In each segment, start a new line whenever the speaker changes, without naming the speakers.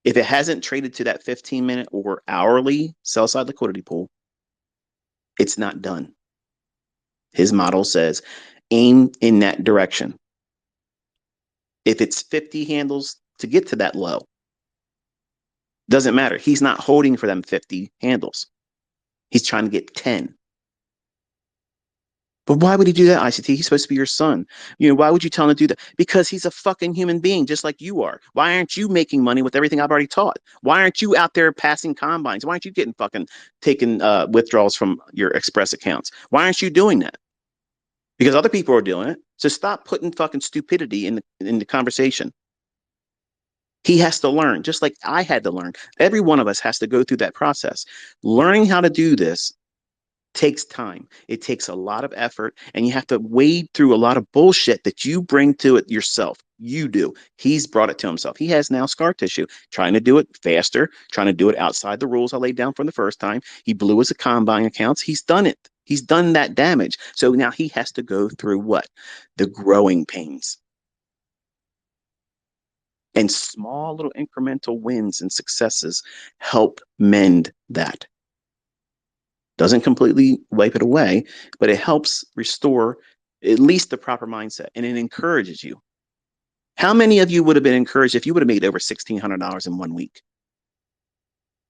If it hasn't traded to that 15-minute or hourly sell side liquidity pool, it's not done. His model says aim in that direction. If it's 50 handles to get to that low, doesn't matter. He's not holding for them 50 handles. He's trying to get 10. But why would he do that, ICT? He's supposed to be your son. Why would you tell him to do that? Because he's a fucking human being, just like you are. Why aren't you making money with everything I've already taught? Why aren't you out there passing combines? Why aren't you getting fucking taking withdrawals from your Express accounts? Why aren't you doing that? Because other people are doing it. So stop putting fucking stupidity in the conversation. He has to learn, just like I had to learn. Every one of us has to go through that process. Learning how to do this takes time. It takes a lot of effort, and you have to wade through a lot of bullshit that you bring to it yourself. You do. He's brought it to himself. He has now scar tissue, trying to do it faster, trying to do it outside the rules I laid down from the first time. He blew his combine accounts. He's done it. He's done that damage. So now he has to go through what? The growing pains. And small little incremental wins and successes help mend that. Doesn't completely wipe it away, but it helps restore at least the proper mindset, and it encourages you. How many of you would have been encouraged if you would have made over $1,600 in 1 week?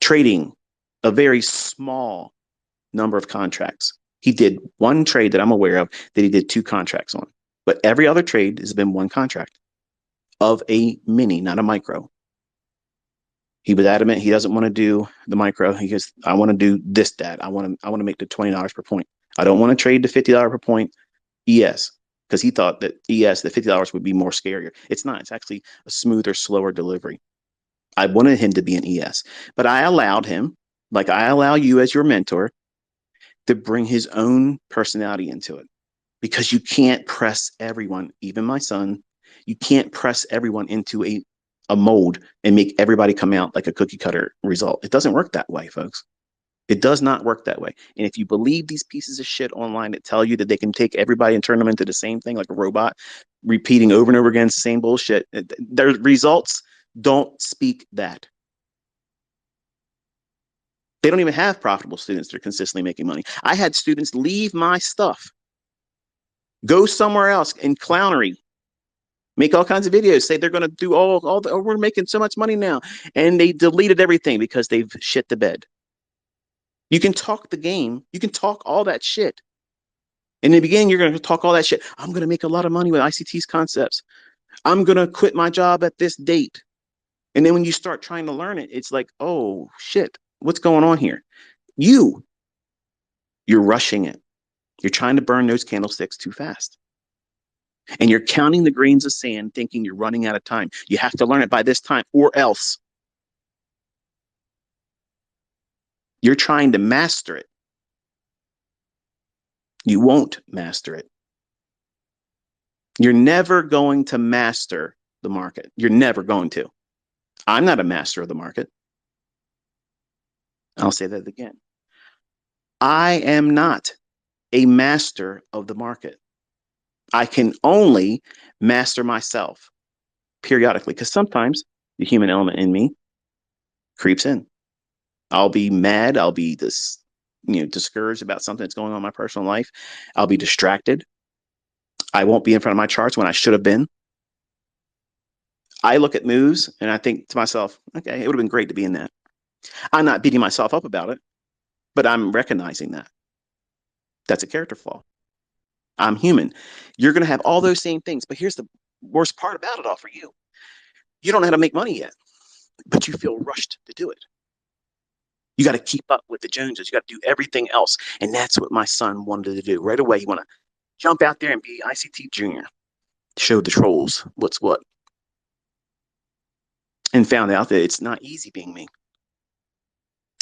Trading a very small number of contracts. He did one trade that I'm aware of that he did 2 contracts on, but every other trade has been 1 contract of a mini, not a micro. He was adamant he doesn't want to do the micro. He goes, I want to do this, Dad. I want to make the $20 per point. I don't want to trade the $50 per point ES, because he thought that ES, the $50 would be more scarier. It's not. It's actually a smoother, slower delivery. I wanted him to be an ES, but I allowed him, like I allow you as your mentor, to bring his own personality into it, because you can't press everyone, even my son. You can't press everyone into a mold and make everybody come out like a cookie cutter result. It doesn't work that way, folks. It does not work that way. And if you believe these pieces of shit online that tell you that they can take everybody and turn them into the same thing like a robot, repeating over and over again the same bullshit, their results don't speak that. They don't even have profitable students that are consistently making money. I had students leave my stuff, go somewhere else in clownery, make all kinds of videos, say they're going to do all the, oh, we're making so much money now. And they deleted everything because they've shit the bed. You can talk the game. You can talk all that shit. In the beginning, you're going to talk all that shit. I'm going to make a lot of money with ICT's concepts. I'm going to quit my job at this date. And then when you start trying to learn it, it's like, oh, shit, what's going on here? You're rushing it. You're trying to burn those candlesticks too fast. And you're counting the grains of sand thinking you're running out of time. You have to learn it by this time or else. You're trying to master it. You won't master it. You're never going to master the market. You're never going to. I'm not a master of the market. I'll say that again. I am not a master of the market. I can only master myself periodically, because sometimes the human element in me creeps in. I'll be mad. I'll be discouraged about something that's going on in my personal life. I'll be distracted. I won't be in front of my charts when I should have been. I look at moves and I think to myself, okay, it would have been great to be in that. I'm not beating myself up about it, but I'm recognizing that. That's a character flaw. I'm human. You're going to have all those same things, but here's the worst part about it all for you. You don't know how to make money yet, but you feel rushed to do it. You got to keep up with the Joneses. You got to do everything else. And that's what my son wanted to do. Right away, you want to jump out there and be ICT Junior, show the trolls what's what. And found out that it's not easy being me.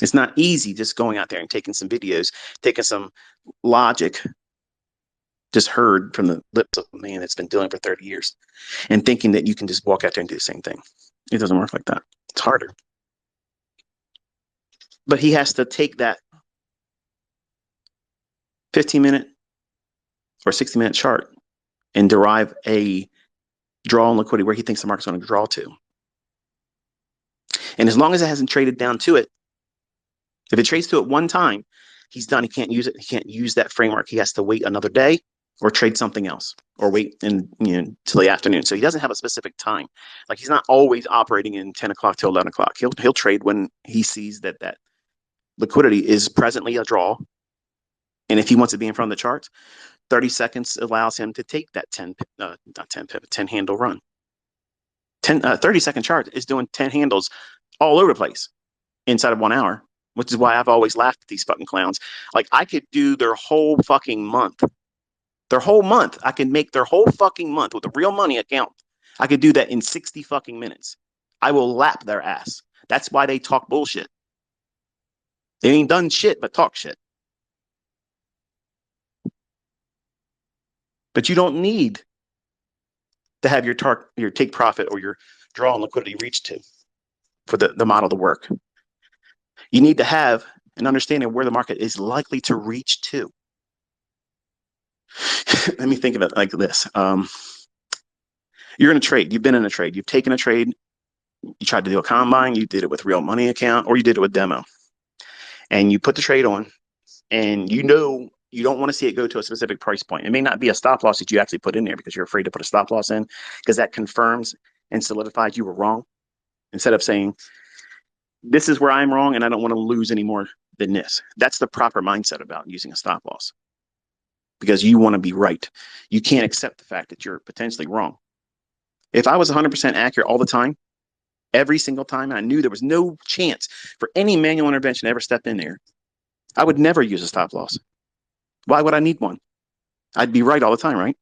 It's not easy just going out there and taking some videos, taking some logic just heard from the lips of a man that's been doing it for 30 years and thinking that you can just walk out there and do the same thing. It doesn't work like that. It's harder. But he has to take that 15-minute or 60-minute chart and derive a draw on liquidity where he thinks the market's going to draw to. And as long as it hasn't traded down to it, if it trades to it one time, he's done. He can't use it. He can't use that framework. He has to wait another day or trade something else or wait till the afternoon. So he doesn't have a specific time. Like he's not always operating in 10 o'clock to 11 o'clock. He'll trade when he sees that liquidity is presently a draw. And if he wants to be in front of the charts, 30 seconds allows him to take that 10 handle run. 30-second chart is doing 10 handles all over the place inside of 1 hour, which is why I've always laughed at these fucking clowns. Like I could do their whole fucking month. Their whole month. I can make their whole fucking month with a real money account. I could do that in 60 fucking minutes. I will lap their ass. That's why they talk bullshit. They ain't done shit but talk shit. But you don't need to have your take profit or your draw on liquidity reach to for the model to work. You need to have an understanding of where the market is likely to reach to. Let me think of it like this. You're in a trade. You've been in a trade. You've taken a trade. You tried to do a combine. You did it with real money account, or you did it with demo. And you put the trade on, and you know you don't want to see it go to a specific price point. It may not be a stop loss that you actually put in there because you're afraid to put a stop loss in, because that confirms and solidifies you were wrong. Instead of saying, this is where I'm wrong and I don't want to lose any more than this. That's the proper mindset about using a stop loss, because you want to be right. You can't accept the fact that you're potentially wrong. If I was 100% accurate all the time, every single time, and I knew there was no chance for any manual intervention to ever step in there, I would never use a stop loss. Why would I need one? I'd be right all the time, right?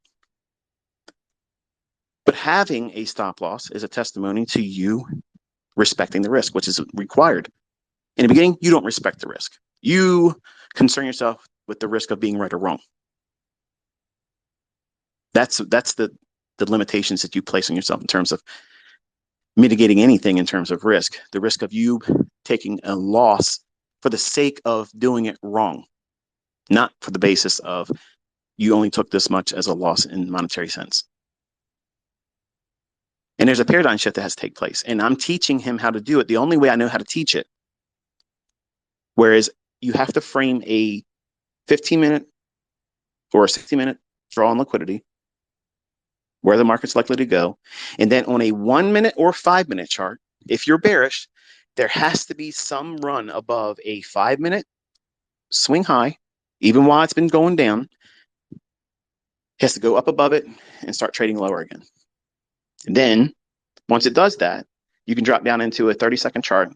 But having a stop loss is a testimony to you respecting the risk, which is required. In the beginning, you don't respect the risk. You concern yourself with the risk of being right or wrong. That's the limitations that you place on yourself in terms of mitigating anything in terms of risk. The risk of you taking a loss for the sake of doing it wrong, not for the basis of you only took this much as a loss in monetary sense. And there's a paradigm shift that has to take place. And I'm teaching him how to do it the only way I know how to teach it. Whereas you have to frame a 15-minute or a 60-minute draw on liquidity, where the market's likely to go. And then on a 1-minute or 5-minute chart, if you're bearish, there has to be some run above a 5-minute swing high, even while it's been going down. It has to go up above it and start trading lower again. And then once it does that, you can drop down into a 30-second chart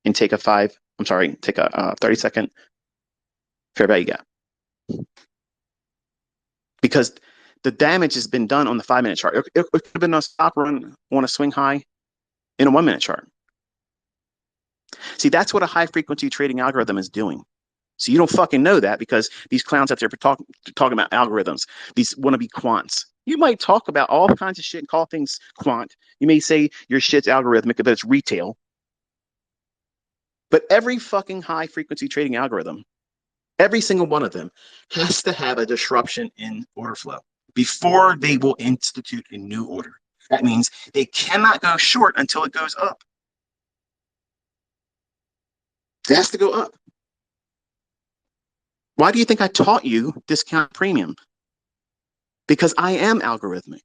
and take a 30-second fair value gap. Because the damage has been done on the 5-minute chart. It could have been a stop run on a swing high in a 1-minute chart. See, that's what a high frequency trading algorithm is doing. So you don't fucking know that, because these clowns out there talking about algorithms, these wannabe quants. You might talk about all kinds of shit and call things quant. You may say your shit's algorithmic, but it's retail. But every fucking high frequency trading algorithm, every single one of them, has to have a disruption in order flow before they will institute a new order. That means they cannot go short until it goes up. It has to go up. Why do you think I taught you discount premium? Because I am algorithmic.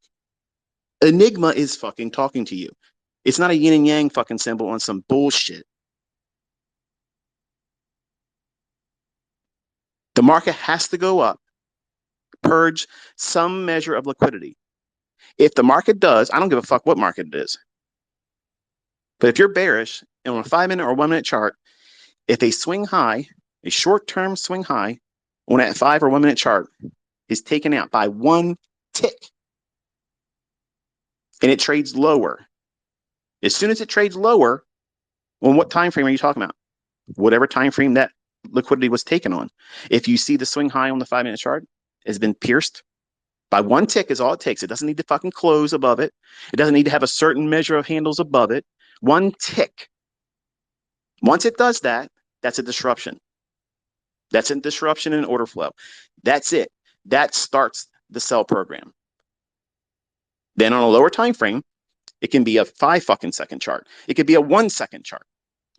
Enigma is fucking talking to you. It's not a yin and yang fucking symbol on some bullshit. The market has to go up, purge some measure of liquidity. If the market does, I don't give a fuck what market it is. But if you're bearish and on a 5-minute or 1-minute chart, if a swing high, a short-term swing high on that 5 or 1-minute chart is taken out by 1 tick and it trades lower, as soon as it trades lower, on what time frame are you talking about? Whatever time frame that liquidity was taken on. If you see the swing high on the 5-minute chart has been pierced by 1 tick is all it takes. It doesn't need to fucking close above it. It doesn't need to have a certain measure of handles above it. 1 tick. Once it does that, that's a disruption. That's a disruption in order flow. That's it. That starts the sell program. Then on a lower time frame, It can be a 5 fucking second chart. It could be a 1 second chart.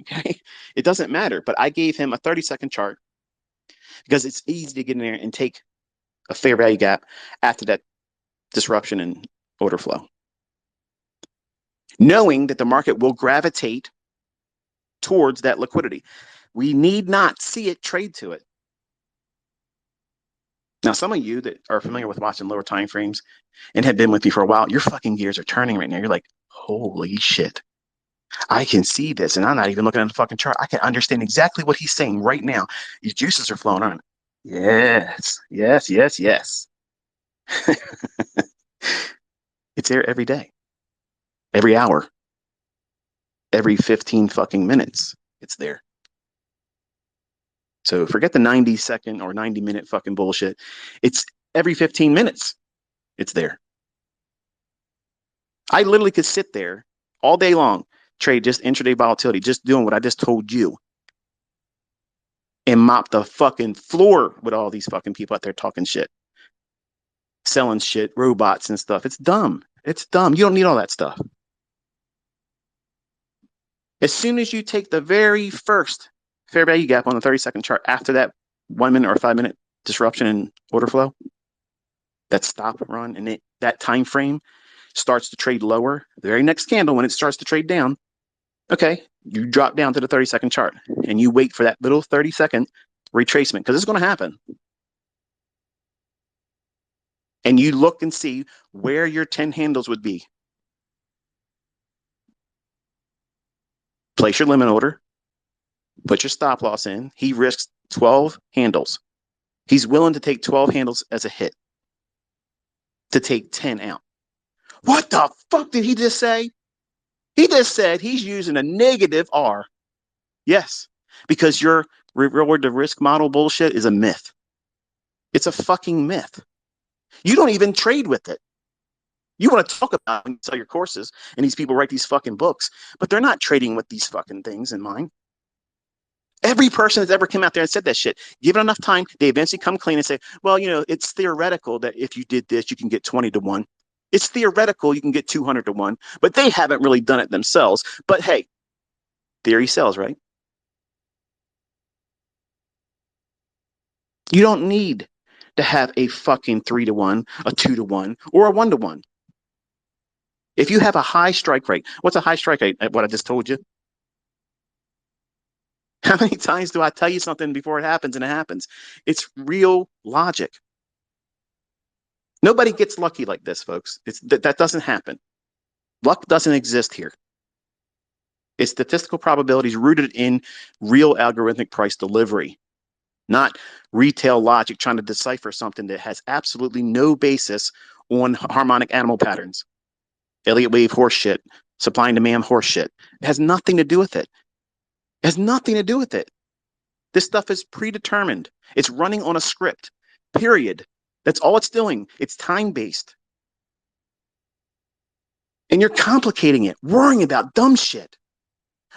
Okay. It doesn't matter. But I gave him a 30-second chart because it's easy to get in there and take a fair value gap after that disruption in order flow, knowing that the market will gravitate towards that liquidity. We need not see it trade to it. Now, some of you that are familiar with watching lower time frames and have been with me for a while, your fucking gears are turning right now. You're like, holy shit. I can see this, and I'm not even looking at the fucking chart. I can understand exactly what he's saying right now. These juices are flowing on. Yes, yes, yes, yes. It's there every day, every hour, every 15 fucking minutes. It's there. So forget the 90-second or 90-minute fucking bullshit. It's every 15 minutes. It's there. I literally could sit there all day long, trade just intraday volatility, just doing what I just told you, and mop the fucking floor with all these fucking people out there talking shit, selling shit, robots and stuff. It's dumb. It's dumb. You don't need all that stuff. As soon as you take the very first fair value gap on the 30-second chart after that 1 minute or 5 minute disruption in order flow, that stop run and that time frame starts to trade lower, the very next candle when it starts to trade down, okay, you drop down to the 30-second chart and you wait for that little 30-second retracement because it's going to happen. And you look and see where your 10 handles would be. Place your limit order, put your stop loss in. He risks 12 handles. He's willing to take 12 handles as a hit to take 10 out. What the fuck did he just say? He just said he's using a negative R. Yes, because your reward to risk model bullshit is a myth. It's a fucking myth. You don't even trade with it. You want to talk about it when you sell your courses and these people write these fucking books, but they're not trading with these fucking things in mind. Every person that's ever come out there and said that shit, given enough time, they eventually come clean and say, well, it's theoretical that if you did this, you can get 20 to 1. It's theoretical you can get 200 to 1, but they haven't really done it themselves. But hey, theory sells, right? You don't need to have a fucking 3 to 1, a 2 to 1, or a 1 to 1. If you have a high strike rate, what's a high strike rate? What I just told you. How many times do I tell you something before it happens and it happens? It's real logic. Nobody gets lucky like this, folks. That doesn't happen. Luck doesn't exist here. It's statistical probabilities rooted in real algorithmic price delivery, not retail logic trying to decipher something that has absolutely no basis on harmonic animal patterns. Elliott wave horseshit, supply and demand horseshit. It has nothing to do with it. It has nothing to do with it. This stuff is predetermined. It's running on a script, period. That's all it's doing. It's time-based. And you're complicating it, worrying about dumb shit.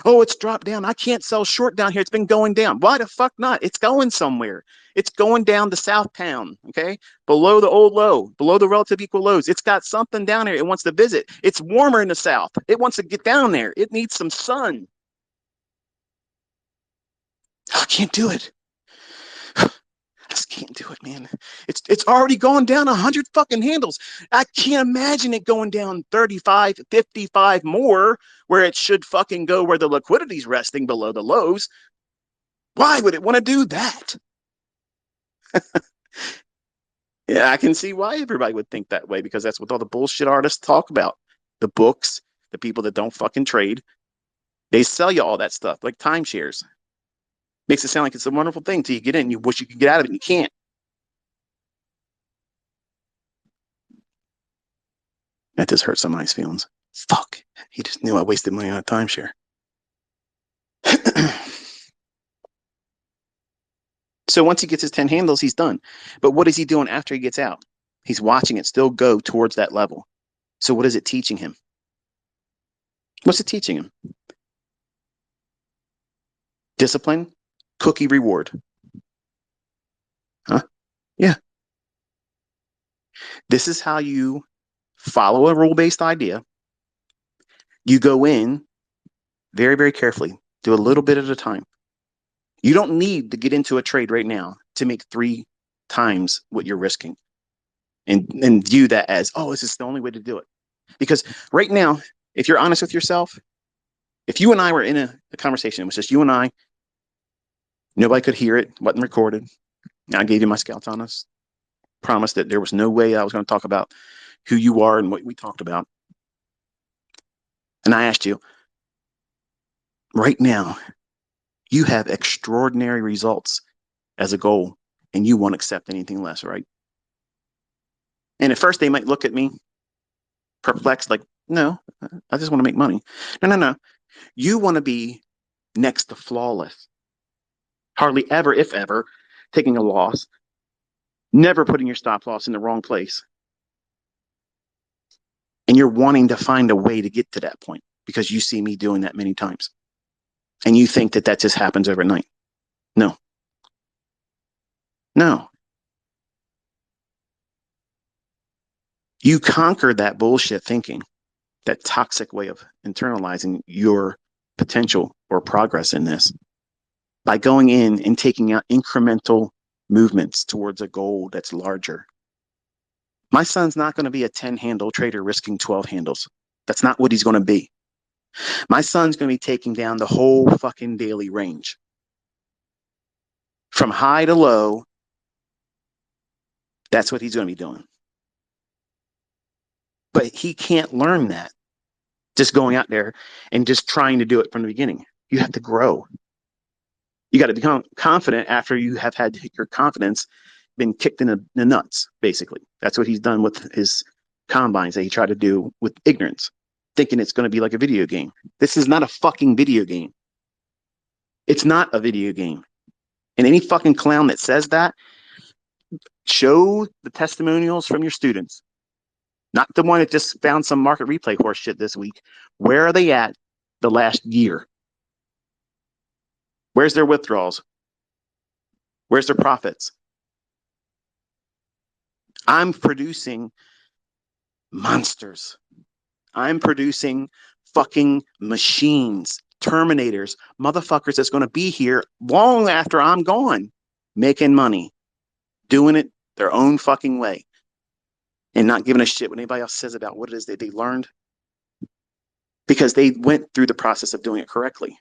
Oh, it's dropped down. I can't sell short down here. It's been going down. Why the fuck not? It's going somewhere. It's going down to Southtown, okay? Below the old low, below the relative equal lows. It's got something down there it wants to visit. It's warmer in the south. It wants to get down there. It needs some sun. I can't do it. I just can't do it, man. It's already gone down 100 fucking handles. I can't imagine it going down 35, 55 more where it should fucking go where the liquidity's resting below the lows. Why would it want to do that? Yeah, I can see why everybody would think that way because that's what all the bullshit artists talk about. The books, the people that don't fucking trade, they sell you all that stuff like timeshares. Makes it sound like it's a wonderful thing till you get in and you wish you could get out of it and you can't. That just hurts somebody's feelings. Fuck. He just knew I wasted money on a timeshare. So once he gets his 10 handles, he's done. But what is he doing after he gets out? He's watching it still go towards that level. So what is it teaching him? What's it teaching him? Discipline, cookie reward. Huh? Yeah. This is how you follow a rule-based idea, You go in very, very carefully, do a little bit at a time. You don't need to get into a trade right now to make 3 times what you're risking and view that as, oh, this is the only way to do it. Because right now, if you're honest with yourself, if you and I were in a conversation, it was just you and I, nobody could hear it, wasn't recorded. I gave you my scouts on us, promised that there was no way I was going to talk about who you are and what we talked about. And I asked you, right now, you have extraordinary results as a goal, and you won't accept anything less, right? And at first, they might look at me perplexed, like, no, I just want to make money. No, no, no. You want to be next to flawless, hardly ever, if ever, taking a loss, never putting your stop loss in the wrong place. And you're wanting to find a way to get to that point because you see me doing that many times. And you think that just happens overnight. No. No. You conquer that bullshit thinking, that toxic way of internalizing your potential or progress in this by going in and taking out incremental movements towards a goal that's larger. My son's not going to be a 10-handle trader risking 12 handles. That's not what he's going to be. My son's going to be taking down the whole fucking daily range. From high to low, that's what he's going to be doing. But he can't learn that just going out there and just trying to do it from the beginning. You have to grow. You got to become confident after you have had your confidence been kicked in the nuts, basically. That's what he's done with his combines that he tried to do with ignorance, thinking it's going to be like a video game. This is not a fucking video game. It's not a video game. And any fucking clown that says that, show the testimonials from your students. Not the one that just found some market replay horse shit this week. Where are they at the last year? Where's their withdrawals? Where's their profits? I'm producing monsters. I'm producing fucking machines, terminators, motherfuckers that's going to be here long after I'm gone, making money, doing it their own fucking way, and not giving a shit what anybody else says about what it is that they learned, because they went through the process of doing it correctly.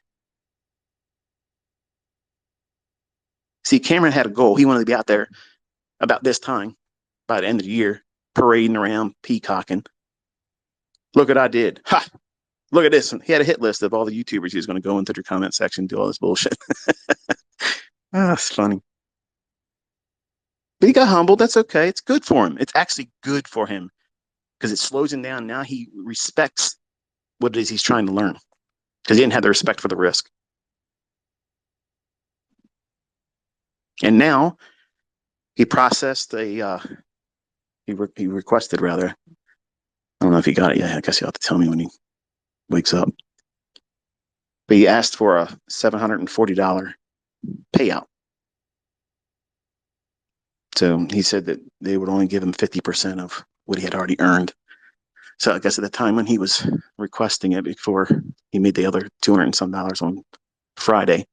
See, Cameron had a goal. He wanted to be out there about this time, by the end of the year, parading around, peacocking. Look what I did. Ha! Look at this. He had a hit list of all the YouTubers he was going to go into their comment section and do all this bullshit. That's funny. But he got humbled. That's okay. It's good for him. It's actually good for him because it slows him down. Now he respects what it is he's trying to learn because he didn't have the respect for the risk. And now he processed he requested, rather. I don't know if he got it yet. I guess he'll have to tell me when he wakes up. But he asked for a $740 payout. So he said that they would only give him 50% of what he had already earned. So I guess at the time when he was requesting it, before he made the other $200 and some on Friday,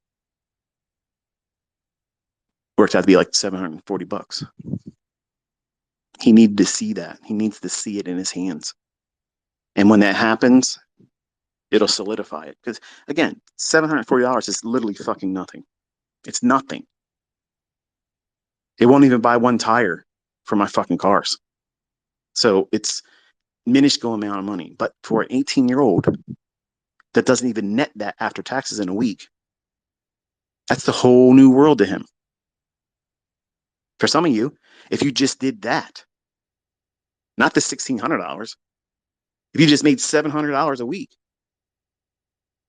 worked out to be like $740. He needed to see that. He needs to see it in his hands. And when that happens, it'll solidify it. Because again, $740 is literally fucking nothing. It's nothing. It won't even buy one tire for my fucking cars. So it's minuscule amount of money. But for an 18-year-old that doesn't even net that after taxes in a week, that's the whole new world to him. For some of you, if you just did that, not the $1,600, if you just made $700 a week,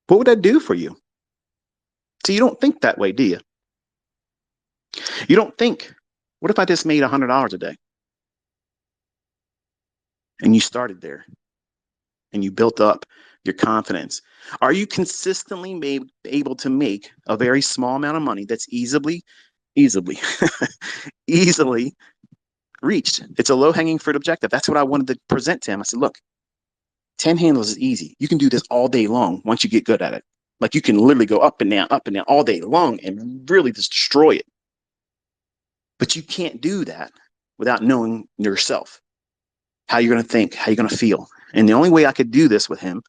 what would that do for you? So you don't think that way, do you? You don't think, what if I just made $100 a day? And you started there and you built up your confidence. Are you consistently able to make a very small amount of money that's easily reached? It's a low-hanging fruit objective. That's what I wanted to present to him. I said, look, 10 handles is easy. You can do this all day long once you get good at it. Like you can literally go up and down all day long and really just destroy it. But you can't do that without knowing yourself, how you're going to think, how you're going to feel. And the only way I could do this with him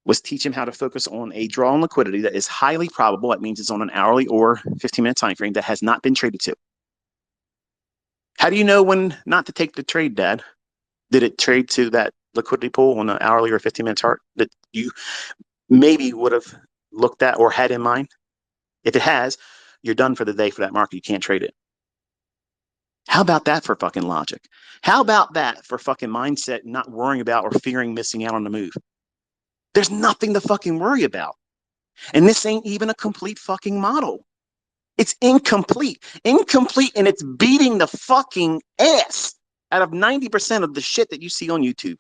was teach him how to focus on a draw on liquidity that is highly probable. That means it's on an hourly or 15-minute time frame that has not been traded to. How do you know when not to take the trade, Dad? Did it trade to that liquidity pool on an hourly or 15-minute chart that you maybe would have looked at or had in mind? If it has, you're done for the day for that market. You can't trade it. How about that for fucking logic? How about that for fucking mindset, not worrying about or fearing missing out on the move? There's nothing to fucking worry about. And this ain't even a complete fucking model. It's incomplete. Incomplete, and it's beating the fucking ass out of 90% of the shit that you see on YouTube.